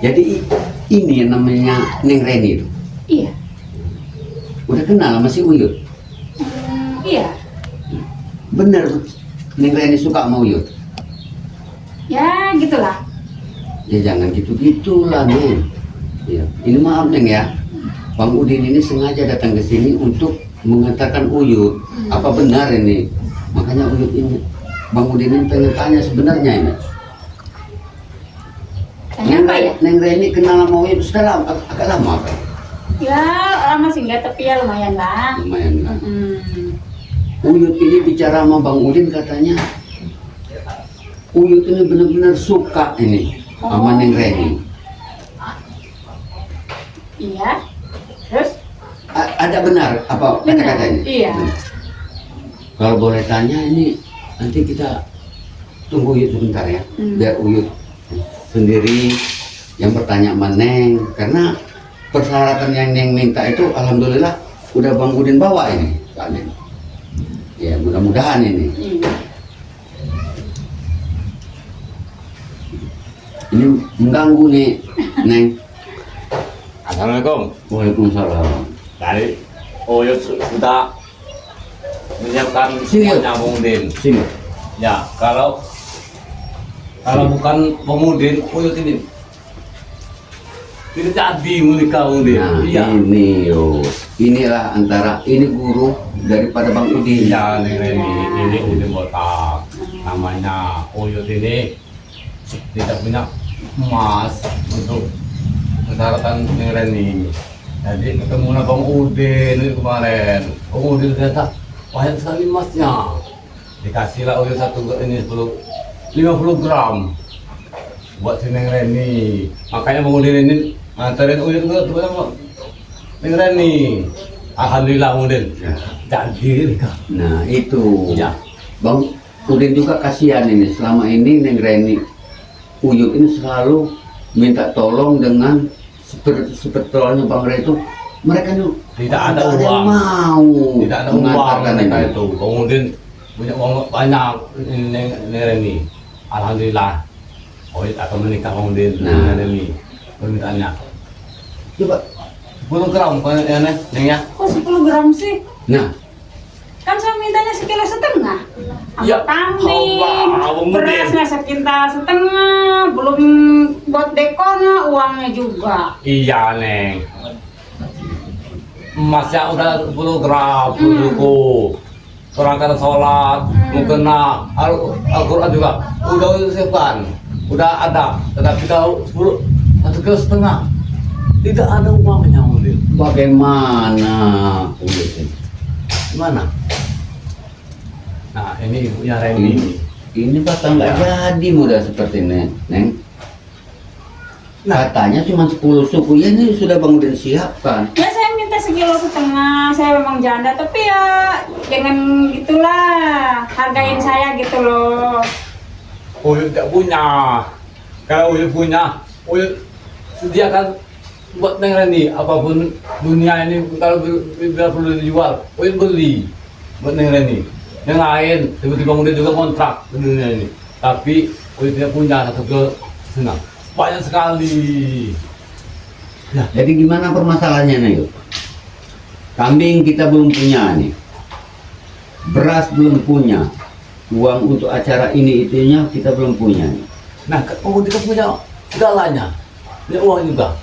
Jadi ini yang namanya Neng Reni itu. Iya. Udah kenal sama si Uyut? Iya. Bener Neng Reni suka sama Uyut? Ya gitulah. Ya jangan gitu-gitulah Neng. Ya, ini maaf Neng ya. Bang Udin ini sengaja datang ke sini untuk mengantarkan Uyut. Apa benar ini? Makanya Uyut ini, Bang Udin ini pengen tanya sebenarnya ini. Tanya apa ya? Neng Reni kenal sama Uyut sudah lama, agak lama kan? Ya lama sih enggak, tapi ya lumayan lah. Lumayan kan? Uyut ini bicara sama Bang Udin katanya Uyut ini benar-benar suka ini sama Neng Reni. Iya. Terus? Ada benar apa kata-katanya? Iya. Kalau boleh tanya ini nanti kita tunggu Uyut sebentar ya, biar Uyut sendiri yang bertanya sama Neng, karena persyaratan yang Neng minta itu alhamdulillah udah Bang Udin bawa ini soalnya. Ya mudah-mudahan ini. Iya. Ini mengganggu nih Neng. Assalamualaikum. Waalaikumsalam. Tadi Uyut sudah menyiapkan Sini, Yud. semuanya Bang Udin. Sini. Ya, kalau bukan Bang Udin, Uyut ini tidak jadi menikah Bang Udin. Nah Iya. ini inilah antara ini guru daripada Bang Udin. Iya, Neng Reni, ini Udin botak. Namanya Uyut ini tidak punya emas untuk persyaratan Neng Reni. Jadi ketemu sama Bang Udin ini kemarin. Bang Udin ternyata banyak sekali emasnya. Dikasihlah Uyut satu ini 50 gram buat si Neng Reni. Makanya Bang Udin ini nganterin Uyut ke Neng Reni. Alhamdulillah Bang Udin. Ya. Jadi nikah. Nah itu Ya. Bang Udin juga kasihan ini, selama ini Neng Reni Uyut ini selalu minta tolong dengan seperti tolongnya Bang Reni itu, mereka itu Tidak ada yang uang. mau Tidak ada uang mengantarkan mereka ini. itu. Bang Udin punya uang banyak ini Neng Reni. Alhamdulillah. Uyut akan menikah Bang Udin dengan Nah. Neng Reni. Permintaannya Coba. 10 gram ya Neng ya. Kok 10 gram sih? Nah Kan saya mintanya 1,5 kilo. Ya, Kambing, Allah, Bang Udin. berasnya 1,5 kilo, belum buat dekornya, uangnya juga. Iya Neng. Emasnya udah 10 gram, cukup. Perangkat sholat, mukena, Al-Quran juga udah siapkan, udah ada. Tetapi kalau 1,5 kilo tidak ada uangnya Udin. bagaimana Uyut ini? Gimana? Nah ini ibunya Reni. Ini bakal nggak jadi mudah seperti ini Neng. Katanya cuma 10 suku, ya ini sudah Bang Udin siapkan. Ya saya minta 1,5 kilo, saya memang janda, tapi ya jangan gitulah, hargain saya gitu loh. Uyut tidak punya. Kalau Uyut punya, Uyut sediakan buat Neng Reni apapun dunia ini. Kalau bila perlu dijual, Uyut beli buat Neng Reni. Yang lain tiba-tiba Udin juga kontrak di dunia ini. Tapi Uyut tidak punya 1,5 kilo. Banyak sekali. Ya, Jadi gimana permasalahannya nih Yud? Kambing kita belum punya nih, beras belum punya, uang untuk acara ini itunya kita belum punya nih. nah Uyut tidak punya segalanya. Dia uang juga.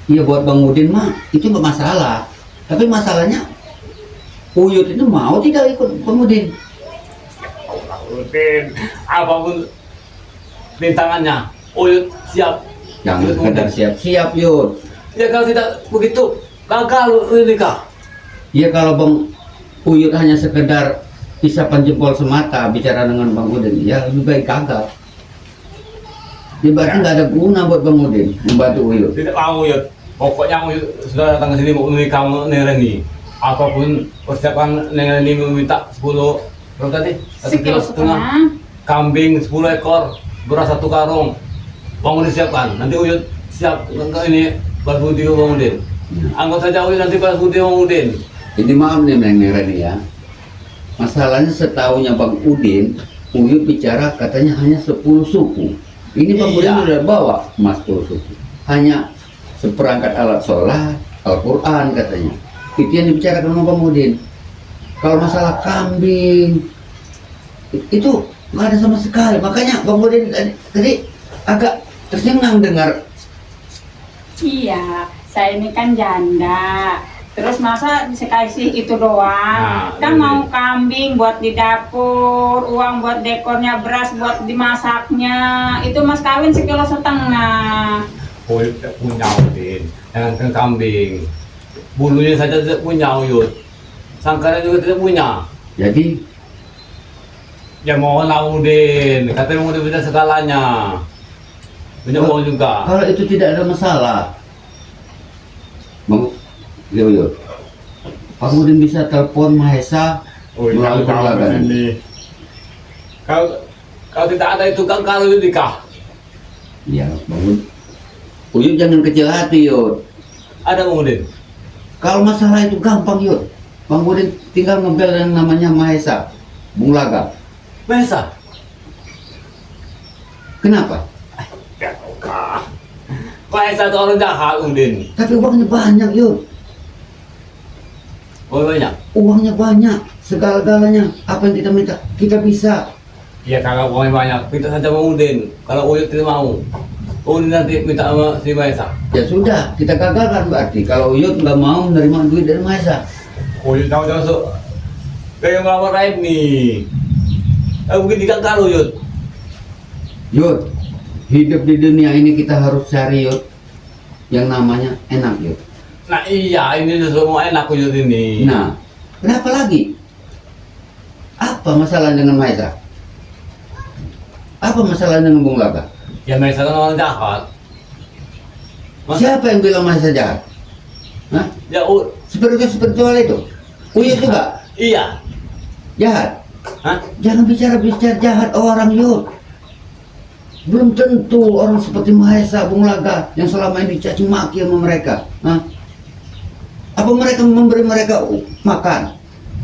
Iya buat Bang Udin mah itu nggak masalah, tapi masalahnya Uyut itu mau tidak ikut Bang Udin. Udin, apapun rintangannya, Uyut siap. Jangan sekedar siap-siap Yud. Ya kalau tidak begitu, gagal nikah. Iya kalau Bang Uyut hanya sekedar isapan jempol semata bicara dengan Bang Udin, ya lebih baik gagal. Ya berarti nggak ada guna buat Bang Udin membantu Uyut. Tidak mau Uyut. Pokoknya Uyut sudah datang ke sini mau menikah Neng Reni. Apapun persiapan Neng Reni meminta 10 berapa tadi? 1,5 kilo. Kambing 10 ekor, beras 1 karung. Bang Udin siapkan. Nanti Uyut siap ke ini buat budi Bang Udin. Anggap saja Uyut nanti buat budi Bang Udin. Jadi maaf nih Neng Reni ya. Masalahnya setahunya Bang Udin, Uyut bicara katanya hanya 10 suku. Ini Bang Udin Iya. udah bawa emas 10 suku. hanya seperangkat alat sholat, Al-Quran katanya. Itu yang dibicarakan sama Bang Udin. Kalau masalah kambing itu nggak ada sama sekali. Makanya Bang Udin tadi agak tercengang dengar. Iya, saya ini kan janda. Terus masa dikasih itu doang? Nah, Kan iya. mau kambing buat di dapur, uang buat dekornya, beras buat dimasaknya. Itu mas kawin 1,5 kilo. Uyut tidak punya Udin. Jangan kambing. Bulunya saja tidak punya Uyut. Sangkarnya juga tidak punya. Jadi Ya mohonlah Udin. Katanya Udin bisa segalanya. Punya uang juga. kalau itu tidak ada masalah, Bang Yoyo, Bang Udin bisa telepon Mahesa Oh, melalui perlagan. Kalau tidak ada itu kan kalau nikah. Ya, Bang Udin. Uyut jangan kecil hati, Yud. Ada Bang Udin. Kalau masalah itu gampang, Yud. Bang Udin tinggal ngebel yang namanya Mahesa, Bung Laga. Bisa. Kenapa? Ya kah. Kayak satu orang jahat Udin. Tapi uangnya banyak, Yud. Oh banyak. Uangnya banyak, segala-galanya. Apa yang kita minta, kita bisa. Ya kalau uangnya banyak, minta saja Bang Udin. Kalau Uyut tidak mau, Udin nanti minta sama si Maesa. Ya sudah, kita gagalkan berarti. Kalau Yud nggak mau menerima duit dari Mahesa. Uyut tahu masuk. Kayak ngelamar lain nih. Mungkin digagal Uyut. Yud, hidup di dunia ini kita harus cari, Yud, yang namanya enak, Yud. Nah iya, ini semua enak Uyut ini. Nah, kenapa lagi? Apa masalah dengan Mahesa? Apa masalah dengan Bung Laga? Ya Maesa kan orang jahat. Siapa yang bilang Mahesa jahat? Hah? Ya Spiritual itu? Uyut juga iya. jahat? Hah? Jangan bicara jahat orang, Yud. Belum tentu orang seperti Mahesa, Bung Laga yang selama ini caci maki sama mereka. Hah? Apa mereka memberi mereka makan?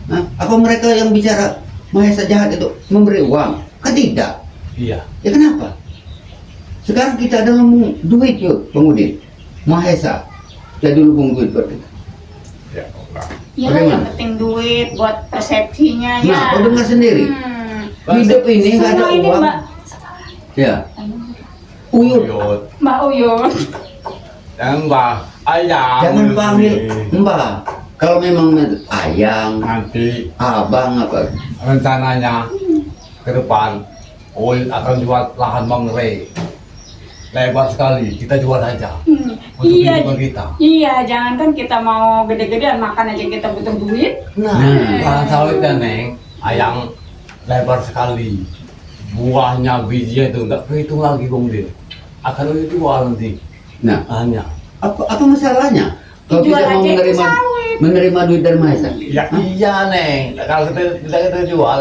Hah? Apa mereka yang bicara Mahesa jahat itu memberi uang? Kan tidak. Iya. Ya kenapa? Sekarang kita ada lembung duit, Yud, Bang Udin. Mahesa jadi lembung duit berarti. Ya Allah. Ya Bagaimana? yang penting duit buat persepsinya ya. Nah, kau dengar sendiri. Hidup ini nggak ada Semua ini uang. Mbak. Ya. Uyut. Uyut. Mbak Uyut. Jangan Mbak. Ayang. Jangan Uyut panggil ini. Mbak. Kalau memang ayang, Nanti abang apa? rencananya ke depan Uyut akan jual lahan Bang Rey. Lebar sekali, kita jual saja untuk Iya, kehidupan kita. iya, jangankan kita mau gede-gedean makan aja kita butuh duit. Nah, lahan sawit kan Neng, ayang lebar sekali. Buahnya, bijinya itu nggak kehitung lagi Bang Din. Akan dijual nanti Nah, lahannya. apa masalahnya? Kalau Dijual kita mau aja itu menerima sawit. duit dari Mahesa? Ya iya Neng, kalau kita jual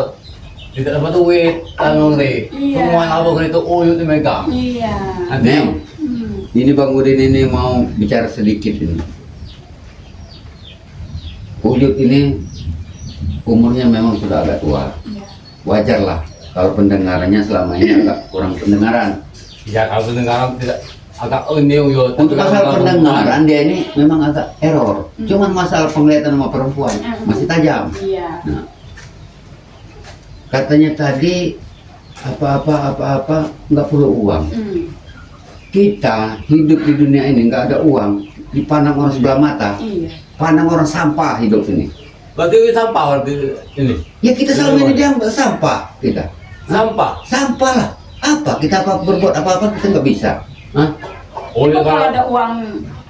tidak dapat duit kan Bang Rey. Iya. Semua yang Bang Rey itu Uyut yang megang. Iya. Nanti Neng, Hmm. ini Bang Udin ini mau bicara sedikit ini. Uyut ini umurnya memang sudah agak tua. Iya. Wajar lah kalau pendengarannya selama ini agak kurang pendengaran. ya kalau pendengaran tidak agak ini Uyut. Untuk Tapi masalah kalau pendengaran dia ini memang agak error. Cuman masalah penglihatan sama perempuan masih tajam. Iya. Nah, katanya tadi apa-apa nggak perlu uang. Hmm. Kita hidup di dunia ini nggak ada uang, dipandang orang sebelah mata, Iya. pandang orang sampah hidup ini. berarti ini sampah berarti ini. Ya kita selama ini dianggap sampah kita. Sampah. Sampah lah. Apa kita berbuat apa-apa kita nggak bisa. Hah? Oh, Itu ya, kalau kalau ada uang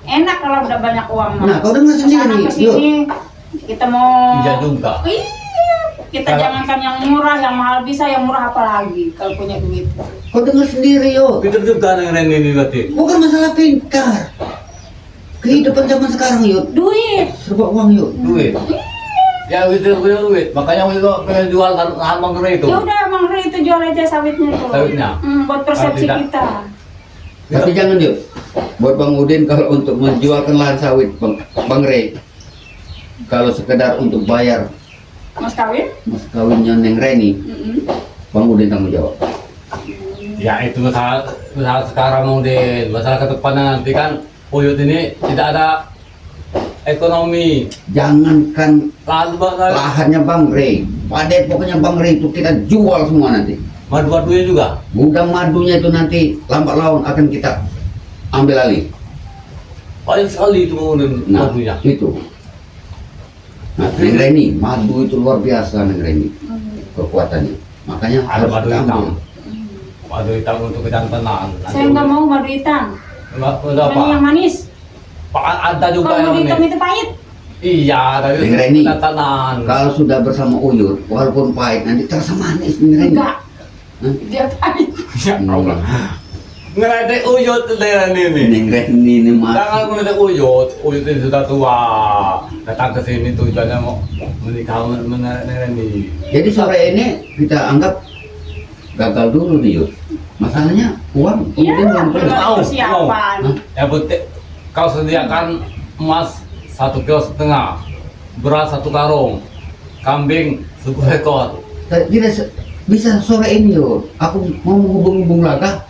enak kalau udah banyak uang. Mak. Nah, kau dengar sendiri, Kesana kesini kita mau. iya juga. Iya. Kita Kalau- jangankan yang murah, yang mahal bisa, yang murah apa lagi kalau punya duit. Kau dengar sendiri yo. Pintar juga dengan Ren ini berarti. Bukan masalah pintar. Kehidupan zaman sekarang yuk, Duit. serba uang yuk. Duit. Ya itu punya duit. Makanya itu pengen jual lahan Bang Rey itu. Ya udah Bang Ri itu jual aja sawitnya tuh. Sawitnya? Buat persepsi Tidak. kita. Tapi jangan yuk. Buat Bang Udin kalau untuk menjualkan lahan sawit Bang Rey, kalau sekedar untuk bayar Mas kawin? mas kawinnya Neng Reni, Mm-mm. Bang Udin tanggung jawab. Ya itu masalah sekarang Udin. Masalah ke depannya nanti kan Uyut ini tidak ada ekonomi. Jangankan Lalu bakal lahannya Bang Rey, pokoknya Bang Rey itu kita jual semua nanti. madu-madunya juga. Gudang madunya itu nanti lambat laun akan kita ambil alih. Banyak sekali itu Udin Nah, madunya. itu. Nah, Neng Reni, madu itu luar biasa Neng Reni kekuatannya. Makanya Ada harus madu kita hitam. ambil. Madu hitam untuk kejantanan. Saya nggak mau madu hitam. Udah Yang apa? manis. Ada juga Kalau yang madu hitam ini. itu pahit. Iya, tapi Neng Reni. kejantanan. Kalau sudah bersama Uyut, walaupun pahit nanti terasa manis Neng Reni. Enggak. Hah? Dia pahit. Ya Allah. Ngeledek Uyut dengan ini. Neng Reni ini mah. Jangan ngeledek Uyut. Uyut ini sudah tua. Datang ke sini tujuannya mau menikah dengan ini. Jadi sore ini kita anggap gagal dulu nih Yud. Masalahnya uang, Iya, kemudian belum belum keluar. Tahu, persiapan. Hah? Yang penting kau sediakan emas 1,5 kilo, beras 1 karung, kambing 10 ekor. Tidak bisa sore ini Yud. Aku mau menghubungi Bung Laka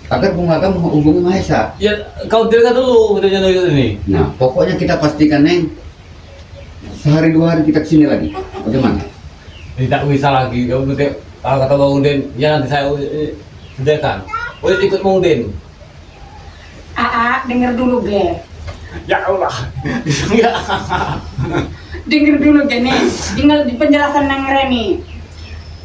agar Bung Laka menghubungi Mahesa. Ya kau dirikan dulu udah Uyut ini. Nah, pokoknya kita pastikan Neng sehari 2 hari kita kesini lagi. Bagaimana? Tidak bisa lagi. Kau nanti kalau kata Bang Udin, ya nanti saya sediakan. Uyut ikut Bang Udin. Denger dulu, Ge. Ya Allah. Bisa enggak? Denger dulu, Ge nih. Dengar di penjelasan Neng Reni.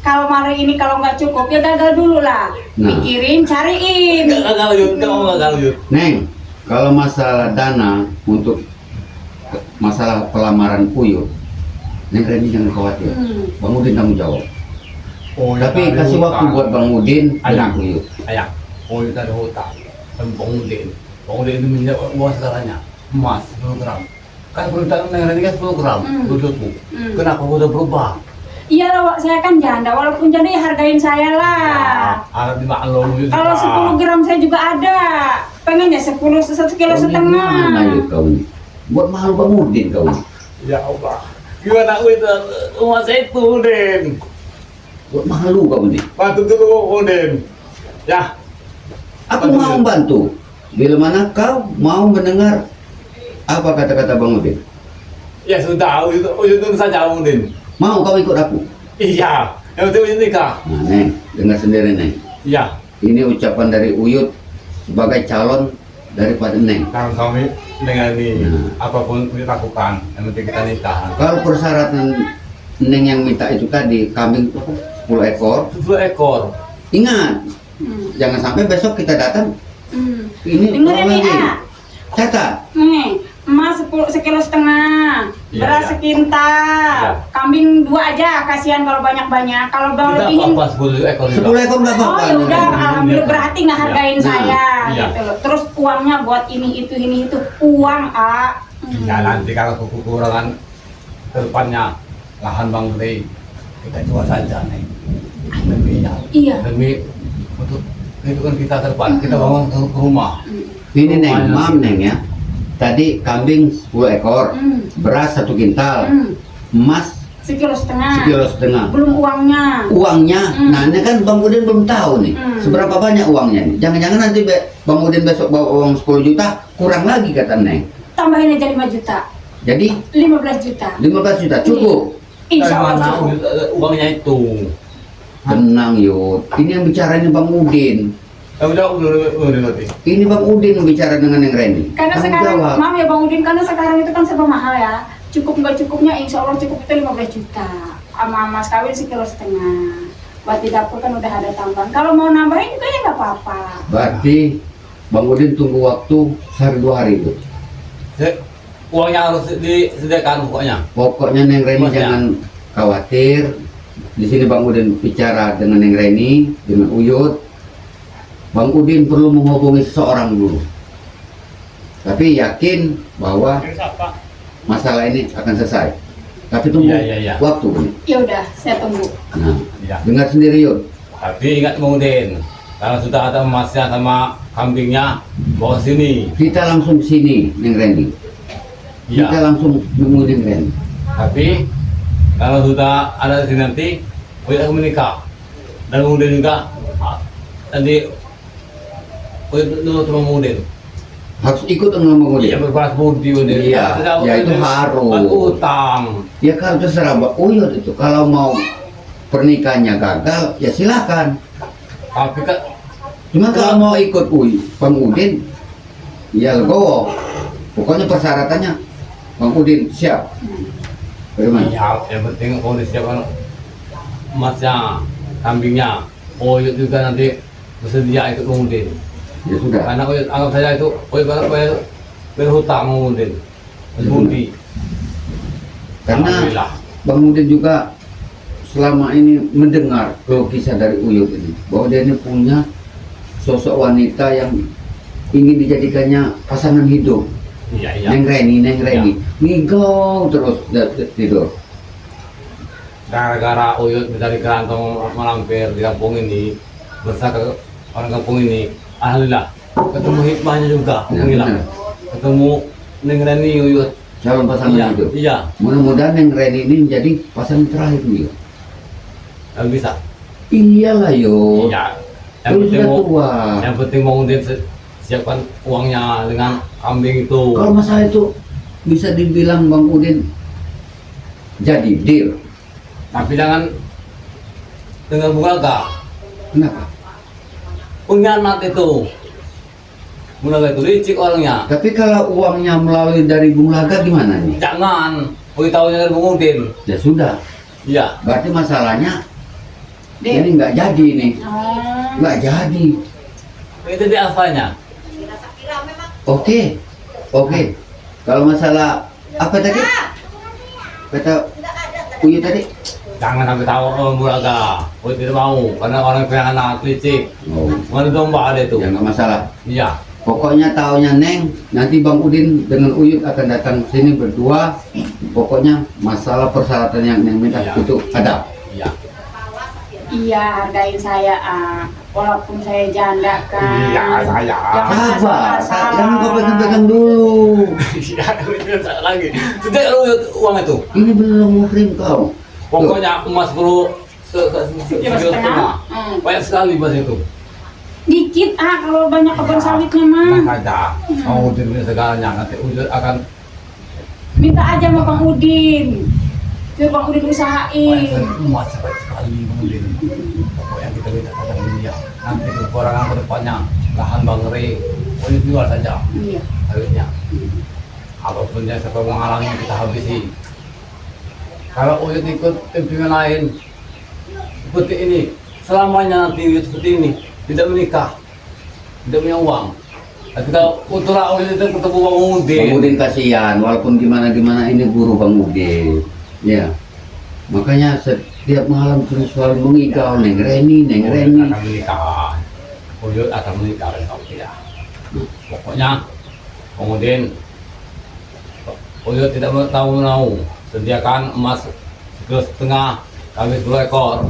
Kalau hari ini kalau nggak cukup ya gagal dulu lah. Nah. Pikirin, cariin. Enggak gagal Uyut, kau gagal Uyut. Neng, kalau masalah dana untuk masalah pelamaran Uyut, Neng Reni jangan khawatir. Bang Udin tanggung jawab. Oh, Tapi kasih waktu buat Bang Udin Ayah. dan Uyut. Ayah, Uyut ada hutang. Dan Bang Udin. Bang Udin itu menjawab buat segalanya. Emas 10 gram. Kan permintaan Neng Reni kan 10 gram. Dudukku. Kenapa udah berubah? Iya lah, Wak, saya kan janda. Walaupun janda ya hargain saya lah. Harap dimaklum Uyut. Kalau 10 gram saya juga ada. Pengen ya 1 kilo setengah. Gimana Yud kau ini? Buat malu Bang Udin kau ini. Ya Allah. Gimana Uyut emas itu Udin? Buat malu kau ini. Bantu dulu Udin. Ya. Aku Bantu, mau Udin. bantu. Bila mana kau mau mendengar apa kata-kata Bang Udin? Ya sudah, Uyut itu saja Udin. Mau kau ikut aku? Iya. Yang penting Uyut nikah. Nah, Neng, dengar sendiri Neng. Iya. Ini ucapan dari Uyut sebagai calon daripada Neng. Kan kami dengan ini Nah. apapun kita lakukan, yang penting kita nikah. Kalau persyaratan Neng yang minta itu tadi kambing 10 ekor, 10 ekor. ingat jangan sampai besok kita datang ini Dengerin kurang nih, lagi. A. Catat. Nih, emas 1 kilo setengah, Iya, beras iya. sekintal, Iya. kambing 2 aja, kasihan kalau banyak-banyak. Kalau udah Tidak lebihin, apa-apa 10 ekor 10 juga. ekor nggak oh apa-apa. ya udah, Neng. alhamdulillah berarti nggak hargain Nah, saya, iya. gitu loh. Terus uangnya buat ini itu, uang, Ya nanti kalau kekurangan ke depannya lahan Bang Rey kita jual saja nih. Demi Iya. demi untuk kehidupan kita ke depan, kita bangun ke rumah. Ini Neng, Rumahnya. maaf Neng ya. Tadi kambing 10 ekor, beras 1 kintal, emas 1,5 kilo. 1,5 kilo. Belum uangnya. Uangnya, nah ini kan Bang Udin belum tahu nih seberapa banyak uangnya nih. Jangan-jangan nanti Bang Udin besok bawa uang 10 juta, kurang lagi kata Neng. Tambahin aja 5 juta, Jadi 15 juta. 15 juta cukup. Insya Dari Allah mana cukup. uangnya itu? Tenang Yud, ini yang bicara ini Bang Udin. Ya udah nanti. Ini Bang Udin yang bicara dengan yang Reni. Karena Tanggung sekarang, jawab. maaf ya Bang Udin, karena sekarang itu kan serba mahal ya. Cukup nggak cukupnya, insya Allah cukup itu 15 juta. Sama mas kawin 1,5 kilo. Buat di dapur kan udah ada tambahan. Kalau mau nambahin juga ya nggak apa-apa. Berarti Bang Udin tunggu waktu sehari 2 hari itu. Uangnya harus disediakan pokoknya. Pokoknya Neng Reni Mas, ya. jangan khawatir. Di sini Bang Udin bicara dengan Neng Reni, dengan Uyut. Bang Udin perlu menghubungi seseorang dulu. Tapi yakin bahwa masalah ini akan selesai. Tapi tunggu Iya. waktu. Ya udah, saya tunggu. Nah, Ya. dengar sendiri Yud. Tapi ingat Bang Udin, kalau sudah ada emasnya sama kambingnya, bawa sini. Kita langsung ke sini Neng Reni. Kita Iya. langsung nunggu Neng Reni. Tapi kalau sudah ada di sini nanti, kita akan menikah. Dan Bang Udin juga nanti Uyut nurut sama Bang Udin. Harus ikut dengan Bang Iya, Udin. berbalas budi Udin. Iya, ya itu harus. Utang. Ya kan terserah Bang Uyut itu. Kalau mau pernikahannya gagal, ya silakan. Tapi kan Cuma kalau mau ikut Bang Udin, ya legowo. Pokoknya persyaratannya Bang Udin siap. Bagaimana? iya, yang penting kalau disiapkan emasnya, kambingnya, Uyut juga nanti bersedia ikut Bang Udin. Ya sudah. Karena Uyut anggap saja itu Uyut berhutang Bang Udin. Budi. Karena Alhamdulillah. Bang Udin juga selama ini mendengar keluh kisah dari Uyut ini, bahwa dia ini punya sosok wanita yang ingin dijadikannya pasangan hidup. Iya, iya. Neng Reni, ngigau terus tidur. Gara-gara Uyut mencari kerantong malampir di kampung ini, bersama ke orang kampung ini, alhamdulillah ketemu hikmahnya juga. Ya, Alhamdulillah. benar. Ketemu Neng Reni Uyut. Calon pasangan Iya, hidup. iya. Mudah-mudahan Neng Reni ini menjadi pasangan terakhir Uyut. Yang bisa. Iyalah yo. Iya. Lu sudah tua. Yang penting mau Udin siapkan uangnya dengan kambing itu. Kalau masalah itu bisa dibilang Bang Udin jadi deal. Tapi jangan dengan Bulaga. Kenapa? Pengkhianat itu. Bulaga itu licik orangnya. Tapi kalau uangnya melalui dari Bung Laga gimana nih? Jangan. Kau tahunya dari Bang Udin. Ya sudah. Iya. Berarti masalahnya Dek. ini nggak jadi nih. Oh. Nggak jadi. Itu dia apanya? Oke. Kalau masalah apa tadi? Kata Uyut tadi? Jangan sampai tahu orang Bulaga. Kau tidak mau karena orang pengkhianat licik. Oh, Mana domba ada itu? ya nggak masalah. Iya. Pokoknya taunya Neng, nanti Bang Udin dengan Uyut akan datang sini berdua. Pokoknya masalah persyaratan yang Neng minta Iya. itu ada. Iya. Iya, hargain saya, walaupun saya janda kan. Iya, saya. Sabar, asal-asalan. jangan kau pegang-pegang dulu. Iya. Lagi. Tidak lu uang itu. Ini belum muhrim kau. Pokoknya emas perlu Sekilo setengah. Banyak sekali emas itu. Dikit kalau banyak kebun sawitnya mah. Saja. Mau Udin segalanya nanti Udin akan Minta aja sama Bang Udin. Biar Bang Udin usahain. emas banyak sekali Bang Udin. Pokoknya kita minta saja dia. Nanti kekurangan ke depannya lahan Bang Re. Udin jual saja Iya. sawitnya. Apapun yang sampai menghalangi kita habisi. Kalau Uyut ikut tim lain seperti ini, selamanya nanti Uyut seperti ini, tidak menikah, tidak punya uang. Tapi kalau putra Uyut itu ketemu Bang Udin, Bang Udin kasihan, walaupun gimana-gimana ini guru Bang Udin. Ya. Makanya setiap malam terus selalu mengigau Neng Reni. Uyut akan menikah. Uyut akan menikah besok ya. Pokoknya Bang Udin, Uyut tidak tahu sediakan emas sekilo setengah, kambing 10 ekor,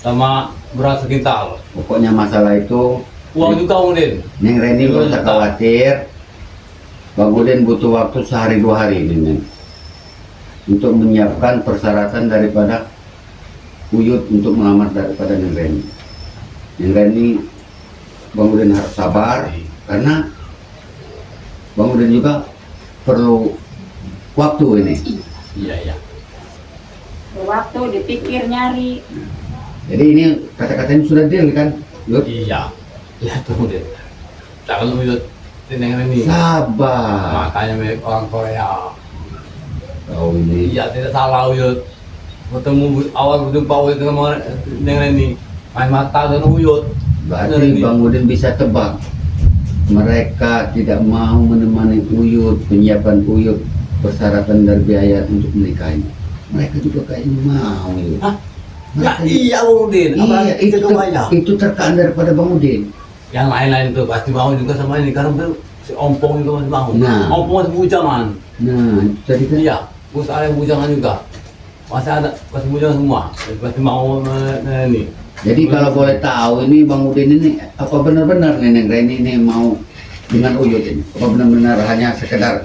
sama beras sekintal. Pokoknya masalah itu Uang juga Bang Udin. Neng Reni nggak usah khawatir. Bang Udin butuh waktu sehari 2 hari ini Neng, untuk menyiapkan persyaratan daripada Uyut untuk melamar daripada Neng Reni. Neng Reni, Bang Udin harus sabar karena Bang Udin juga perlu waktu ini. Iya, iya. Waktu dipikir nyari. Jadi ini kata-katanya sudah deal kan? Yud? Iya. Iya tuh Udin. Jangan lu Uyut Neng Reni. Sabar. Makanya milik orang Korea. Kau ini. Iya, tidak salah Uyut. Ketemu awal berjumpa Uyut dengan Neng Reni. Main mata dan Uyut. Berarti Bang Udin bisa tebak. Mereka tidak mau menemani Uyut, menyiapkan Uyut persyaratan dan biaya untuk menikahi. Mereka juga kayaknya mau Yud. Hah? Mereka Iya Bang Udin. Iya, Apalagi itu, itu kebayang. itu terkaan daripada Bang Udin. Yang lain-lain tuh pasti mau juga sama ini karena tuh si Ompong juga masih mau. Nah. Ompong masih bujangan. Nah, itu tadi kan. Iya, bos ada yang bujangan juga. Masih bujangan semua. Pasti mau ini. Jadi kalau boleh tahu ini Bang Udin ini apa benar-benar Neneng Reni ini mau dengan Uyut ini? Apa benar-benar hanya sekedar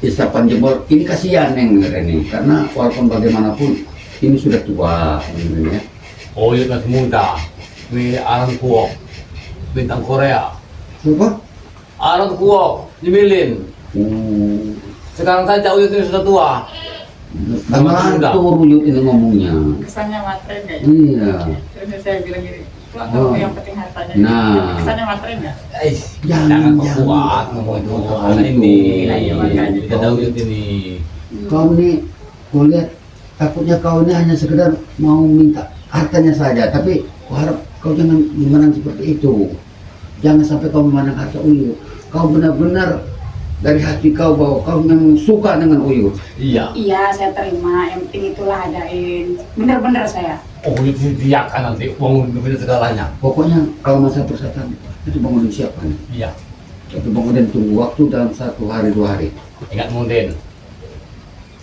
isapan jempol? Ini kasihan Neng Reni karena walaupun bagaimanapun ini sudah tua, ya. Uyut masih muda. Ini Aran Kuok, bintang Korea. Siapa? Aran Kuok, Jimilin. Sekarang saja Uyut ini sudah tua. Gamelan tuh Uyut ini ngomongnya. Kesannya matren ya. Iya. Terus saya bilang gini, itu Oh. yang penting hartanya. Nah. Kesannya matren ya. Jangan kuat ngomong itu. Karena ini, kita tahu Uyut ini. Kau ini, kau lihat takutnya kau ini hanya sekedar mau minta hartanya saja, tapi kau harap kau jangan memandang seperti itu. Jangan sampai kau memandang harta Uyut. Kau benar-benar dari hati kau bahwa kau memang suka dengan Uyut. Iya. Iya, saya terima. Yang penting itulah adain. Bener-bener saya. Oh, Uyut disediakan nanti uang duit segalanya. Pokoknya kalau masa persatuan itu Bang Udin siapkan. Iya. Tapi Bang Udin tunggu waktu dalam 1 hari 2 hari. Ingat Mudin.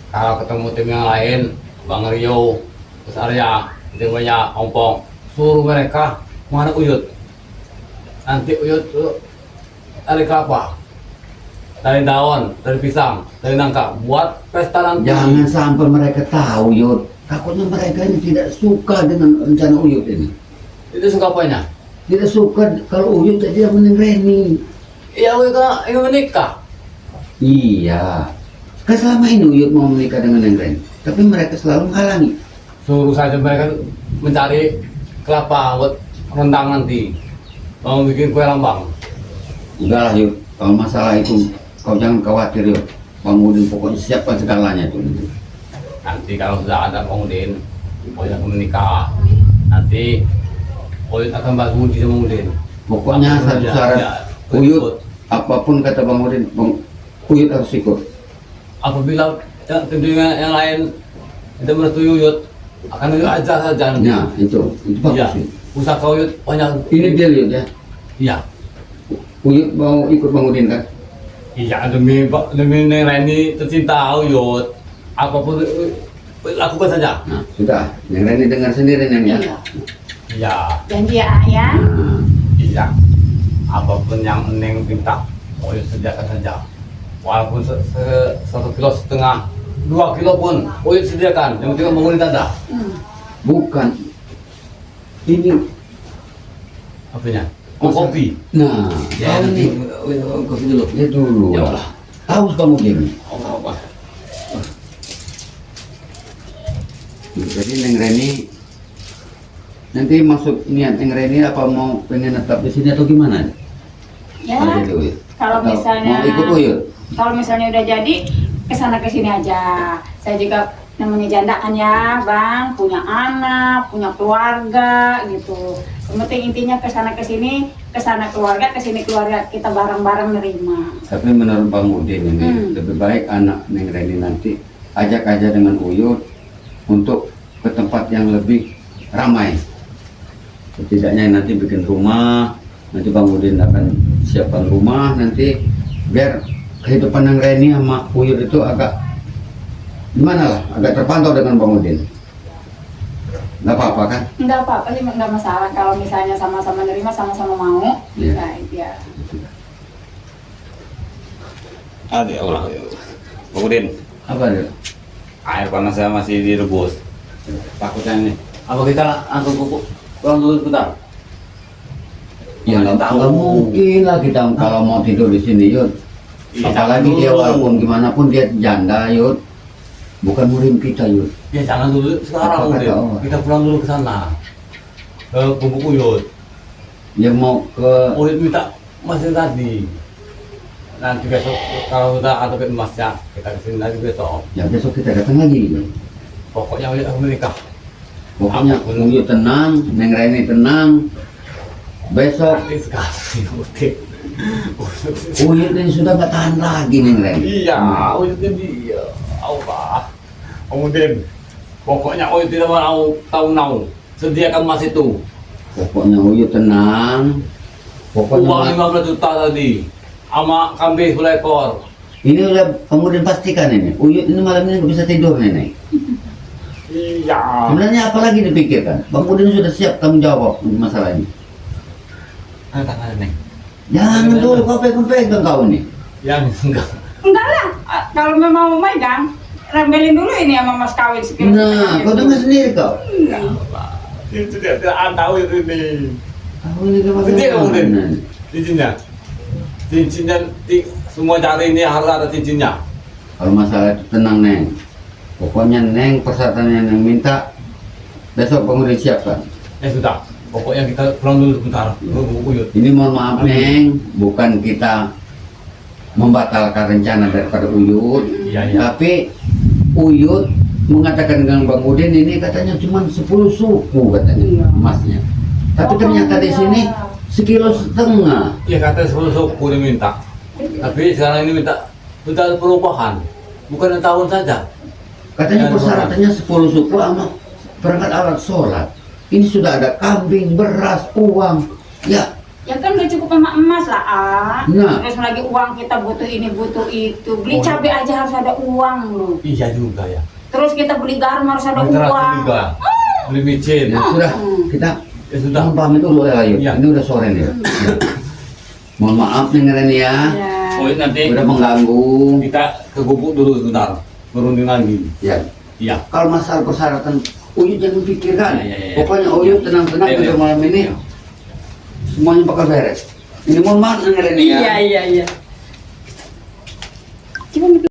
Kalau ketemu tim yang lain, Bang Rio, terus Arya, tim banyak, Ompong, suruh mereka menghadap Uyut. Nanti Uyut dari kelapa, dari daun, dari pisang, dari nangka, buat pesta nanti. Jangan sampai mereka tahu Uyut. Takutnya mereka ini tidak suka dengan rencana Uyut ini. Itu suka apanya? Tidak suka kalau Uyut jadi yang meneng Reni. Iya, Uyut kan ingin menikah. Iya. Kan selama ini Uyut mau menikah dengan Neng Reni, tapi mereka selalu menghalangi. Suruh saja mereka mencari kelapa buat rendang nanti. Mau bikin kue lambang. Udah lah Yud, kalau masalah itu kau jangan khawatir Yud. Bang Udin pokoknya siapkan segalanya itu. Nanti kalau sudah ada Bang Udin, Uyut akan menikah. Nanti Uyut akan bantu sama Udin. Pokoknya satu syarat Uyut, apapun kata Bang Udin, Uyut harus ikut. Apabila tentunya yang lain tidak merestui Uyut, akan Uyut aja saja. Nah, itu bagus Iya. sih. Usaha Uyut banyak. Ini dia Yud ya. Iya. Uyut mau ikut Bang Udin kan? Iya, demi Neng Reni tercinta Uyut. Apapun lakukan saja. Nah, sudah. Neng Reni dengar sendiri Neng ya. Iya. Iya. Janji ya, ya. Nah, Iya. Apapun yang Neng minta, Uyut sediakan saja. Walaupun 1,5 kilo, 2 kilo pun Uyut sediakan. Yang penting bangunin tanda. bukan. Ini Apanya? Oh, kopi. nah, Ya, kau nanti ini kopi dulu. ya dulu. Ya Allah. Haus Bang Udin. Oh, apa? Jadi Neng Reni nanti masuk niat Neng Reni apa mau pengen tetap di sini atau gimana? Ya. Ada Uyut. Kalau Atau misalnya mau ikut Uyut? Kalau misalnya udah jadi kesana kesini aja. Saya juga namanya janda kan ya, Bang, punya anak, punya keluarga gitu. Yang penting intinya kesana kesini keluarga kita bareng-bareng nerima. Tapi menurut Bang Udin ini lebih baik anak Neng Reni nanti ajak aja dengan Uyut untuk ke tempat yang lebih ramai. Setidaknya nanti bikin rumah, nanti Bang Udin akan siapkan rumah nanti biar kehidupan Neng Reni sama Uyut itu agak gimana lah, agak terpantau dengan Bang Udin. Nggak apa-apa kan? Enggak apa-apa sih, enggak masalah kalau misalnya sama-sama nerima, sama-sama mau. Iya. Baik ya. Ada Allah. Bang Udin, Apa dia? air panasnya masih direbus. Takutnya ini. Apa kita angkat kuku? Pulang dulu sebentar. Ya Mana nggak tahu. mungkin lah kita kalau mau tidur di sini Yud. Iya, Apalagi jangan dia dulu. walaupun gimana pun dia janda Yud. Bukan murim kita Yud. Ya jangan dulu sekarang Apa kata Udin. orang? Kita pulang dulu ke sana. Ke Bubuk Uyut. Dia mau ke Uyut minta masih tadi. Nanti besok kalau udah ada emasnya kita kesini lagi besok. ya besok kita datang lagi Yud. Pokoknya Uyut akan menikah. Pokoknya Apapun. Uyut tenang, Neng Reni tenang. Besok Nanti sekali Udin. Uyut ini sudah nggak tahan lagi Neng Reni. Iya, Uyut ini dia. Allah. Kemudian pokoknya Uyut tidak mau tahu sediakan emas itu. Pokoknya Uyut tenang. Uang Pokoknya 15 juta tadi sama kambing 10 ekor. ini udah kemudian pastikan ini. Uyut ini malam ini nggak bisa tidur Nenek. Iya. Sebenarnya apa lagi dipikirkan? Bang Udin sudah siap tanggung jawab untuk masalah ini. Tangan Neng. Jangan dulu kau pegang kau nih. Yang enggak. Enggak lah, kalau memang mau megang, rembelin dulu ini sama mas kawin sekiranya. Nah, kau dengar sendiri kau. Enggak, Pak. Tidak tahu itu ini. Tahu ini kan Tidak kamu Den. makanan. Cincinnya. Cincinnya semua cari ini harus ada cincinnya. Kalau masalah itu tenang Neng. Pokoknya Neng persyaratan yang Neng minta besok kamu disiapkan. Sudah. Pokoknya kita pulang dulu sebentar. Uyut. Ini mohon maaf Neng, bukan kita membatalkan rencana daripada Uyut, Iya, iya. tapi Uyut mengatakan dengan Bang Udin ini katanya cuma 10 suku katanya Iya. emasnya. Tapi Oh, ternyata di iya. sini 1,5 kilo. Ya kata 10 suku dia minta. Tapi sekarang ini minta perubahan. Bukan tahun saja. Katanya Ya, persyaratannya 10 suku sama perangkat alat sholat. Ini sudah ada kambing, beras, uang. Ya, Ya kan gak cukup sama emas lah, ah. Nah. Terus lagi uang kita butuh ini, butuh itu. Beli Oh, cabai aja harus ada uang loh. Iya juga ya. Terus kita beli garam harus ada Literasi uang. juga. Beli micin. ya sudah kita Ya sudah. mohon pamit dulu ya Ayu. Iya. Ini udah sore nih. Ya. Mohon maaf nih Ren ya. Ya. Oh nanti Udah mengganggu. kita ke gubuk dulu sebentar. Turunin lagi. Ya. Iya. Kalau masalah persyaratan Uyut jangan pikirkan. Ya. Pokoknya Uyut tenang-tenang Ayo, tidur ayo. malam ini. Semuanya bakal beres. Ini mohon maaf nih Ren ya. Iya. Coba